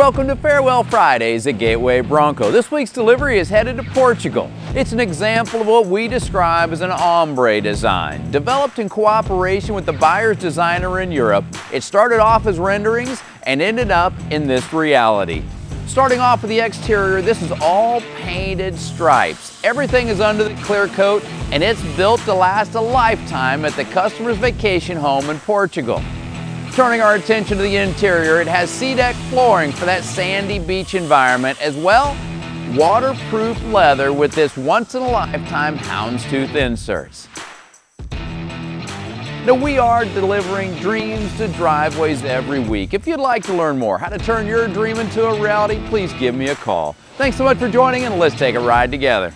Welcome to Farewell Fridays at Gateway Bronco. This week's delivery is headed to Portugal. It's an example of what we describe as an ombré design. Developed in cooperation with the buyer's designer in Europe, it started off as renderings and ended up in this reality. Starting off with the exterior, this is all painted stripes. Everything is under the clear coat and it's built to last a lifetime at the customer's vacation home in Portugal. Turning our attention to the interior, it has SeaDek flooring for that sandy beach environment, as well waterproof leather with this once-in-a-lifetime houndstooth inserts. Now, we are delivering dreams to driveways every week. If you'd like to learn more how to turn your dream into a reality, please give me a call. Thanks so much for joining, and let's take a ride together.